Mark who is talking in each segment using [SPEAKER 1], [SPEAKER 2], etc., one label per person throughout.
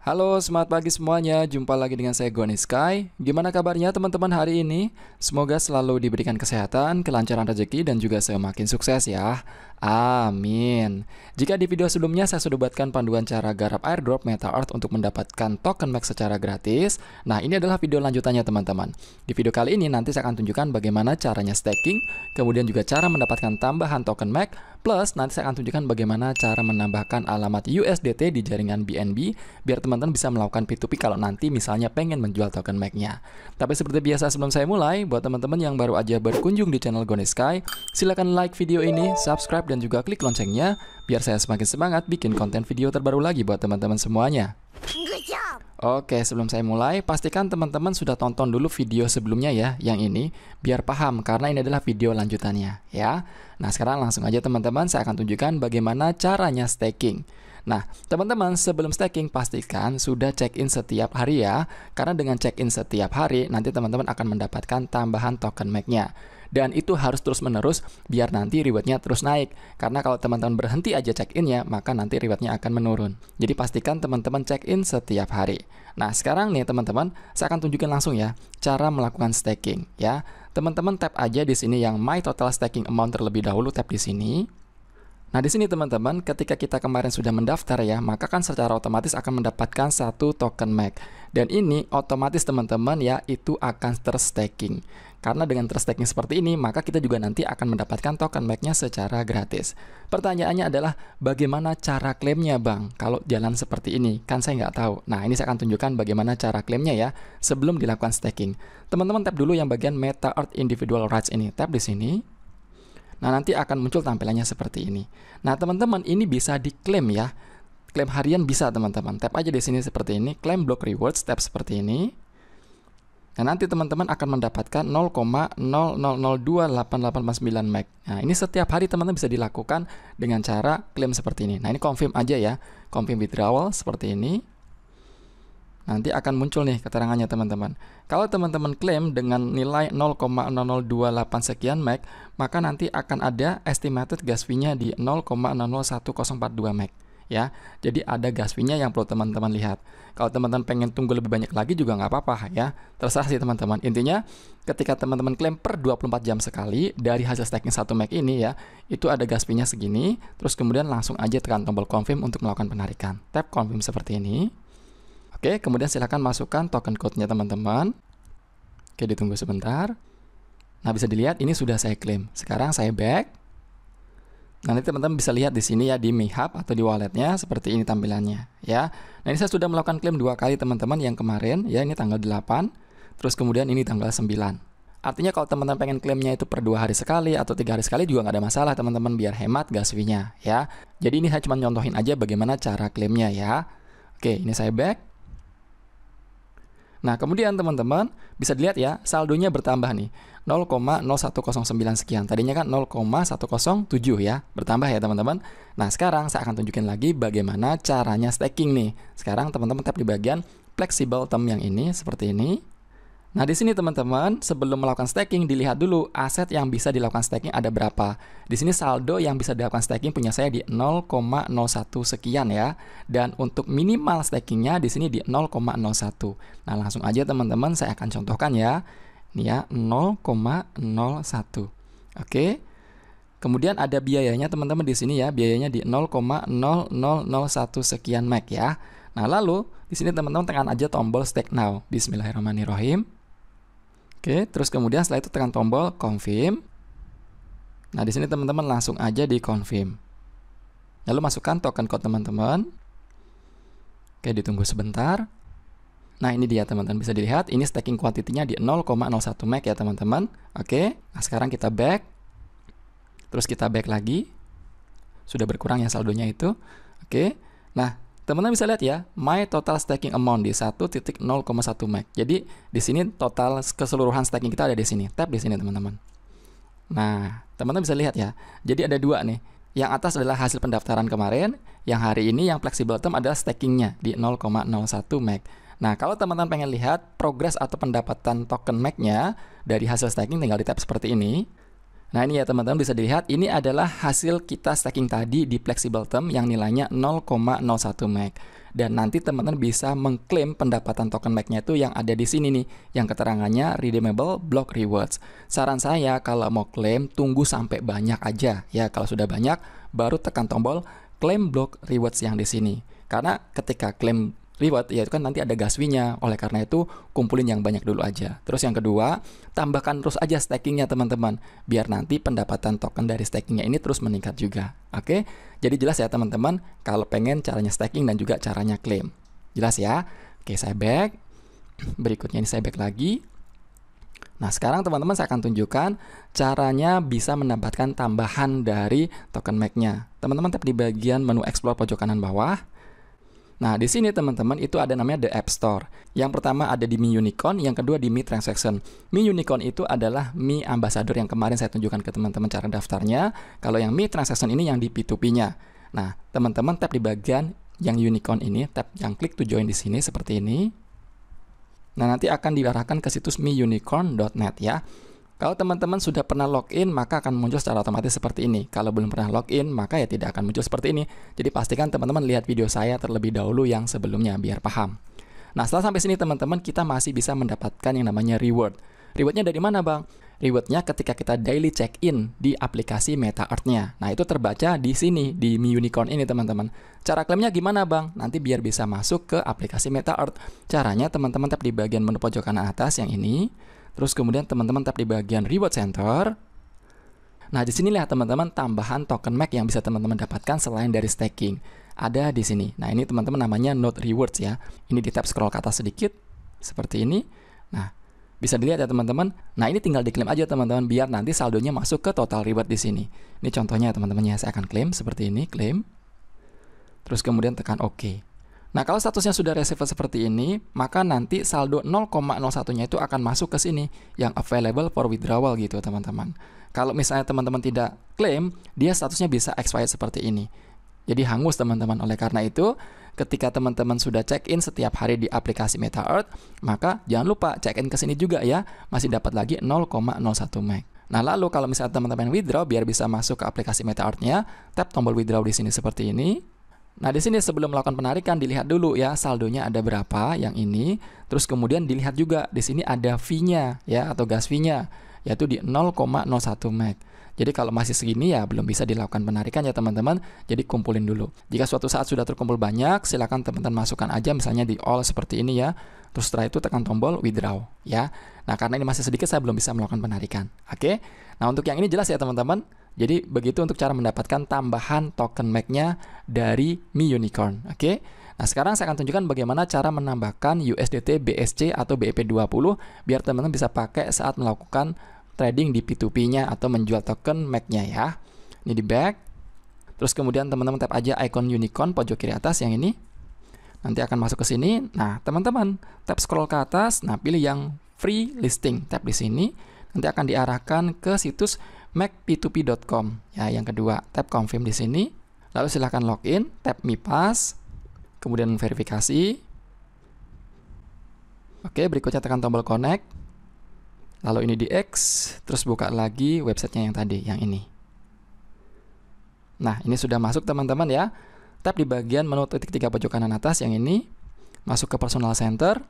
[SPEAKER 1] Halo, selamat pagi semuanya. Jumpa lagi dengan saya Goni Sky. Gimana kabarnya teman-teman hari ini? Semoga selalu diberikan kesehatan, kelancaran rezeki, dan juga semakin sukses ya. Amin. Jika di video sebelumnya saya sudah buatkan panduan cara garap airdrop MetaEarth untuk mendapatkan token Max secara gratis. Nah, ini adalah video lanjutannya teman-teman. Di video kali ini nanti saya akan tunjukkan bagaimana caranya staking, kemudian juga cara mendapatkan tambahan token Max, plus nanti saya akan tunjukkan bagaimana cara menambahkan alamat USDT di jaringan BNB biar teman-teman bisa melakukan P2P kalau nanti misalnya pengen menjual token Max-nya. Tapi seperti biasa sebelum saya mulai, buat teman-teman yang baru aja berkunjung di channel Goni Sky, silakan like video ini, subscribe, dan juga klik loncengnya biar saya semakin semangat bikin konten video terbaru lagi buat teman-teman semuanya. Oke, sebelum saya mulai, pastikan teman-teman sudah tonton dulu video sebelumnya ya, yang ini, biar paham karena ini adalah video lanjutannya ya. Nah, sekarang langsung aja teman-teman, saya akan tunjukkan bagaimana caranya staking. Nah, teman-teman sebelum staking pastikan sudah check-in setiap hari ya, karena dengan check-in setiap hari nanti teman-teman akan mendapatkan tambahan token Max-nya. Dan itu harus terus-menerus biar nanti rewardnya terus naik. Karena kalau teman-teman berhenti aja check-in-nya, maka nanti rewardnya akan menurun. Jadi pastikan teman-teman check-in setiap hari. Nah, sekarang nih teman-teman, saya akan tunjukin langsung ya cara melakukan staking ya. Teman-teman tap aja di sini yang My Total Staking Amount terlebih dahulu, tap di sini. Nah, di sini teman-teman, ketika kita kemarin sudah mendaftar ya, maka kan secara otomatis akan mendapatkan satu token Max. Dan ini otomatis teman-teman ya, itu akan terstaking. Karena dengan terstaking seperti ini, maka kita juga nanti akan mendapatkan token Max-nya secara gratis. Pertanyaannya adalah, bagaimana cara klaimnya Bang? Kalau jalan seperti ini, kan saya nggak tahu. Nah, ini saya akan tunjukkan bagaimana cara klaimnya ya, sebelum dilakukan staking. Teman-teman tap dulu yang bagian MetaEarth Individual Rights ini. Tap di sini. Nah, nanti akan muncul tampilannya seperti ini. Nah, teman-teman, ini bisa diklaim ya. Klaim harian bisa, teman-teman. Tap aja di sini seperti ini, claim block rewards, tap seperti ini. Nah, nanti teman-teman akan mendapatkan 0,00028849 Max. Nah, ini setiap hari teman-teman bisa dilakukan dengan cara klaim seperti ini. Nah, ini confirm aja ya. Confirm withdrawal seperti ini. Nanti akan muncul nih keterangannya teman-teman. Kalau teman-teman klaim dengan nilai 0,0028 sekian Max, maka nanti akan ada estimated gas fee-nya di 0,001042 Max. Ya, jadi ada gas fee-nya yang perlu teman-teman lihat. Kalau teman-teman pengen tunggu lebih banyak lagi juga nggak apa-apa ya. Terserah sih teman-teman. Intinya ketika teman-teman klaim per 24 jam sekali dari hasil staking 1 Max ini ya, itu ada gas fee-nya segini. Terus kemudian langsung aja tekan tombol confirm untuk melakukan penarikan. Tap confirm seperti ini. Oke, kemudian silahkan masukkan token code-nya teman-teman. Oke, ditunggu sebentar. Nah, bisa dilihat ini sudah saya klaim. Sekarang saya back. Nanti teman-teman bisa lihat di sini ya di MiHub atau di walletnya seperti ini tampilannya ya. Nah, ini saya sudah melakukan klaim 2 kali teman-teman yang kemarin ya, ini tanggal 8. Terus kemudian ini tanggal 9. Artinya kalau teman-teman pengen klaimnya itu per 2 hari sekali atau 3 hari sekali juga nggak ada masalah teman-teman biar hemat gas fee-nya ya. Jadi ini saya cuma nyontohin aja bagaimana cara klaimnya ya. Oke, ini saya back. Nah, kemudian teman-teman bisa dilihat ya, saldonya bertambah nih, 0,0109 sekian. Tadinya kan 0,107 ya, bertambah ya teman-teman. Nah, sekarang saya akan tunjukin lagi bagaimana caranya staking nih. Sekarang teman-teman tap di bagian flexible term yang ini, seperti ini. Nah, di sini teman-teman, sebelum melakukan staking, dilihat dulu aset yang bisa dilakukan staking ada berapa. Di sini saldo yang bisa dilakukan staking punya saya di 0,01 sekian ya. Dan untuk minimal stakingnya di sini di 0,01. Nah, langsung aja teman-teman saya akan contohkan ya. Ini ya, 0,01. Oke. Kemudian ada biayanya teman-teman di sini ya, biayanya di 0,0001 sekian Max ya. Nah, lalu di sini teman-teman tekan aja tombol stake now. Bismillahirrahmanirrahim. Oke, terus kemudian setelah itu tekan tombol confirm. Nah, di sini teman-teman langsung aja di confirm. Lalu masukkan token code teman-teman. Oke, ditunggu sebentar. Nah, ini dia teman-teman, bisa dilihat ini staking quantity-nya di 0,01 Max ya teman-teman. Oke, nah sekarang kita back. Terus kita back lagi. Sudah berkurang ya saldonya itu. Oke. Nah, teman-teman bisa lihat ya, my total staking amount di 1.0,1 Max. Jadi di sini total keseluruhan staking kita ada di sini. Tap di sini teman-teman. Nah, teman-teman bisa lihat ya. Jadi ada 2 nih. Yang atas adalah hasil pendaftaran kemarin. Yang hari ini yang flexible term adalah stakingnya di 0,01 Max. Nah, kalau teman-teman pengen lihat progres atau pendapatan token Max-nya dari hasil staking, tinggal di tab seperti ini. Nah, ini ya teman-teman bisa dilihat, ini adalah hasil kita staking tadi di flexible term yang nilainya 0,01 Max. dan nanti teman-teman bisa mengklaim pendapatan token MAC-nya itu yang ada di sini nih, yang keterangannya redeemable block rewards. Saran saya kalau mau klaim tunggu sampai banyak aja ya. Kalau sudah banyak baru tekan tombol claim block rewards yang di sini. Karena ketika claim reward ya itu kan nanti ada gas fee-nya. Oleh karena itu kumpulin yang banyak dulu aja. Terus yang kedua, tambahkan terus aja stakingnya teman-teman, biar nanti pendapatan token dari stakingnya ini terus meningkat juga. Oke, jadi jelas ya teman-teman kalau pengen caranya staking dan juga caranya claim. Jelas ya? Oke, saya back. Berikutnya ini saya back lagi. Nah, sekarang teman-teman saya akan tunjukkan caranya bisa mendapatkan tambahan dari token MAC-nya. Teman-teman tap di bagian menu explore pojok kanan bawah. Nah, di sini teman-teman itu ada namanya The App Store. Yang pertama ada di Mi Unicorn, yang kedua di Mi Transaction. Mi Unicorn itu adalah Mi Ambassador yang kemarin saya tunjukkan ke teman-teman cara daftarnya. Kalau yang Mi Transaction ini yang di P2P-nya. Nah, teman-teman tap di bagian yang Unicorn ini, tap yang klik to join di sini seperti ini. Nah, nanti akan diarahkan ke situs miunicorn.net ya. Kalau teman-teman sudah pernah login, maka akan muncul secara otomatis seperti ini. Kalau belum pernah login, maka ya tidak akan muncul seperti ini. Jadi pastikan teman-teman lihat video saya terlebih dahulu yang sebelumnya, biar paham. Nah, setelah sampai sini teman-teman, kita masih bisa mendapatkan yang namanya reward. Rewardnya dari mana bang? Rewardnya ketika kita daily check-in di aplikasi MetaEarth-nya. Nah, itu terbaca di sini, di Mi Unicorn ini teman-teman. Cara klaimnya gimana bang? Nanti biar bisa masuk ke aplikasi MetaEarth. Caranya teman-teman tap di bagian menu pojok kanan atas yang ini. Terus kemudian teman-teman tap di bagian Reward Center. Nah, di sini lihat teman-teman tambahan token MAC yang bisa teman-teman dapatkan selain dari staking. Ada di sini. Nah, ini teman-teman namanya Node Rewards ya. Ini di tab scroll ke atas sedikit seperti ini. Nah, bisa dilihat ya teman-teman. Nah, ini tinggal diklaim aja teman-teman biar nanti saldonya masuk ke total reward di sini. Ini contohnya teman-teman ya. Saya akan klaim seperti ini, klaim. Terus kemudian tekan OK. Nah, kalau statusnya sudah received seperti ini, maka nanti saldo 0,01-nya itu akan masuk ke sini, yang available for withdrawal gitu, teman-teman. Kalau misalnya teman-teman tidak klaim, dia statusnya bisa expired seperti ini. Jadi hangus, teman-teman. Oleh karena itu, ketika teman-teman sudah check-in setiap hari di aplikasi MetaEarth, maka jangan lupa check-in ke sini juga ya, masih dapat lagi 0,01 MAC. Nah, lalu kalau misalnya teman-teman withdraw, biar bisa masuk ke aplikasi MetaEarth-nya, tap tombol withdraw di sini seperti ini. Nah, di sini sebelum melakukan penarikan dilihat dulu ya saldonya ada berapa yang ini. Terus kemudian dilihat juga di sini ada fee-nya ya atau gas fee-nya yaitu di 0,01 MAC. Jadi kalau masih segini ya belum bisa dilakukan penarikan ya teman-teman. Jadi kumpulin dulu. Jika suatu saat sudah terkumpul banyak, silakan teman-teman masukkan aja misalnya di all seperti ini ya. Terus setelah itu tekan tombol withdraw ya. Nah, karena ini masih sedikit saya belum bisa melakukan penarikan. Oke. Nah, untuk yang ini jelas ya teman-teman. Jadi begitu untuk cara mendapatkan tambahan token MAC-nya dari Mi Unicorn. Oke. Nah, sekarang saya akan tunjukkan bagaimana cara menambahkan USDT BSC atau BEP20 biar teman-teman bisa pakai saat melakukan trading di P2P-nya atau menjual token MAC-nya ya. Ini di back. Terus kemudian teman-teman tap aja icon unicorn pojok kiri atas yang ini. Nanti akan masuk ke sini. Nah, teman-teman tap scroll ke atas. Nah, pilih yang free listing. Tap di sini. Nanti akan diarahkan ke situs macp2p.com. Ya, yang kedua, tap confirm di sini. Lalu silahkan login, tap MiPass, kemudian verifikasi. Oke, berikutnya tekan tombol connect. Lalu ini di X, terus buka lagi websitenya yang tadi, yang ini. Nah, ini sudah masuk teman-teman ya. Tap di bagian menu titik 3 pojok kanan atas yang ini. Masuk ke personal center.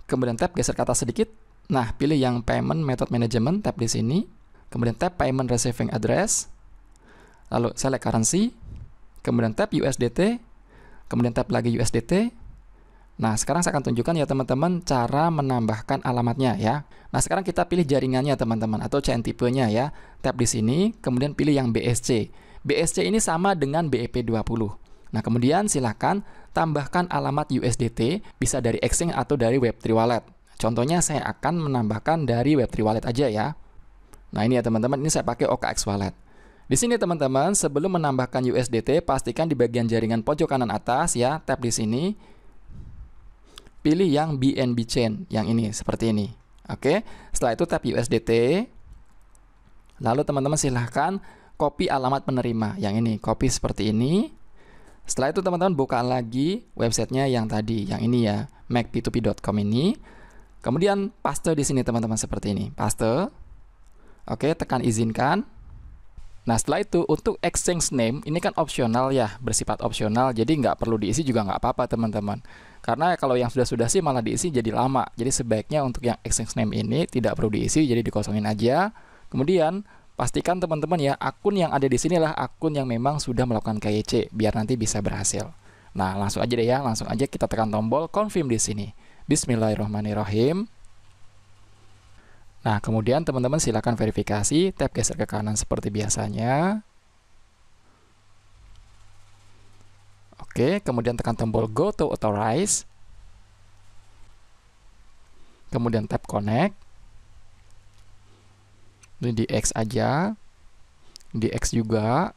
[SPEAKER 1] Kemudian tap geser ke atas sedikit. Nah, pilih yang payment method management, tap di sini. Kemudian tap payment receiving address. Lalu select currency. Kemudian tap USDT. Kemudian tap lagi USDT. Nah, sekarang saya akan tunjukkan ya teman-teman cara menambahkan alamatnya ya. Nah, sekarang kita pilih jaringannya teman-teman atau chain tipenya ya. Tap di sini, kemudian pilih yang BSC. BSC ini sama dengan BEP20. Nah, kemudian silakan tambahkan alamat USDT, bisa dari Exchange atau dari Web3 Wallet. Contohnya saya akan menambahkan dari Web3 Wallet aja ya. Nah, ini ya teman-teman, ini saya pakai OKX Wallet. Di sini teman-teman, sebelum menambahkan USDT, pastikan di bagian jaringan pojok kanan atas ya, tap di sini. Pilih yang BNB Chain, yang ini, seperti ini. Oke, setelah itu tap USDT. Lalu teman-teman silahkan copy alamat penerima, yang ini, copy seperti ini. Setelah itu teman-teman buka lagi websitenya yang tadi, yang ini ya, macp2p.com ini. Kemudian paste di sini teman-teman seperti ini, paste. Oke, tekan izinkan. Nah, setelah itu untuk exchange name ini kan opsional ya, bersifat opsional, jadi nggak perlu diisi juga nggak apa-apa teman-teman. Karena kalau yang sudah sih malah diisi jadi lama. Jadi sebaiknya untuk yang exchange name ini tidak perlu diisi, jadi dikosongin aja. Kemudian pastikan teman-teman ya, akun yang ada di sini adalah akun yang memang sudah melakukan KYC, biar nanti bisa berhasil. Nah, langsung aja deh ya, langsung aja kita tekan tombol confirm di sini. Bismillahirrahmanirrahim. Nah, kemudian teman-teman silakan verifikasi, tap geser ke kanan seperti biasanya. Oke, kemudian tekan tombol go to authorize. Kemudian tap connect. Ini di X aja. Di X juga.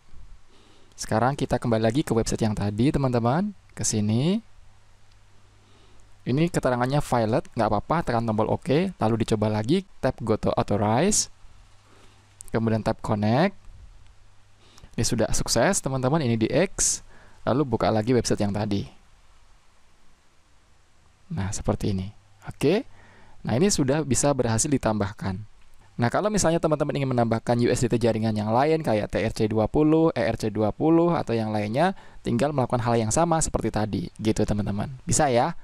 [SPEAKER 1] Sekarang kita kembali lagi ke website yang tadi, teman-teman. Ke sini. Ini keterangannya valid, nggak apa-apa, tekan tombol OK, lalu dicoba lagi, tap go to authorize, kemudian tap connect. Ini sudah sukses, teman-teman, ini di X, lalu buka lagi website yang tadi. Nah, seperti ini. Oke. Nah, ini sudah bisa berhasil ditambahkan. Nah, kalau misalnya teman-teman ingin menambahkan USDT jaringan yang lain kayak TRC20, ERC20 atau yang lainnya, tinggal melakukan hal yang sama seperti tadi, gitu teman-teman. Bisa ya?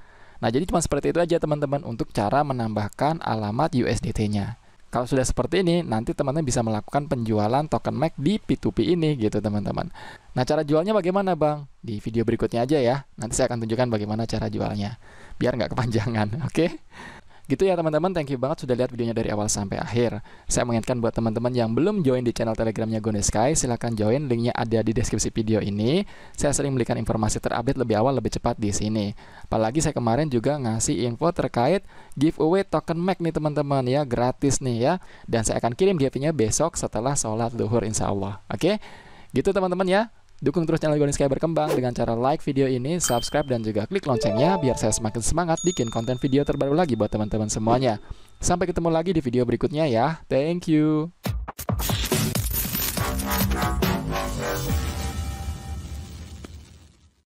[SPEAKER 1] Nah, jadi cuma seperti itu aja teman-teman untuk cara menambahkan alamat USDT-nya. Kalau sudah seperti ini, nanti teman-teman bisa melakukan penjualan token MAC di P2P ini gitu teman-teman. Nah, cara jualnya bagaimana Bang? Di video berikutnya aja ya. Nanti saya akan tunjukkan bagaimana cara jualnya. Biar nggak kepanjangan, oke? Gitu ya teman-teman, thank you banget sudah lihat videonya dari awal sampai akhir. Saya mengingatkan buat teman-teman yang belum join di channel telegramnya GoNeSky, silahkan join, linknya ada di deskripsi video ini. Saya sering memberikan informasi terupdate lebih awal, lebih cepat di sini. Apalagi saya kemarin juga ngasih info terkait giveaway token MAC nih teman-teman ya, gratis nih ya. Dan saya akan kirim giveaway-nya besok setelah sholat duhur insya Allah. Oke, gitu teman-teman ya. Dukung terus channel GoNeSky berkembang dengan cara like video ini, subscribe, dan juga klik loncengnya biar saya semakin semangat bikin konten video terbaru lagi buat teman-teman semuanya. Sampai ketemu lagi di video berikutnya ya. Thank you.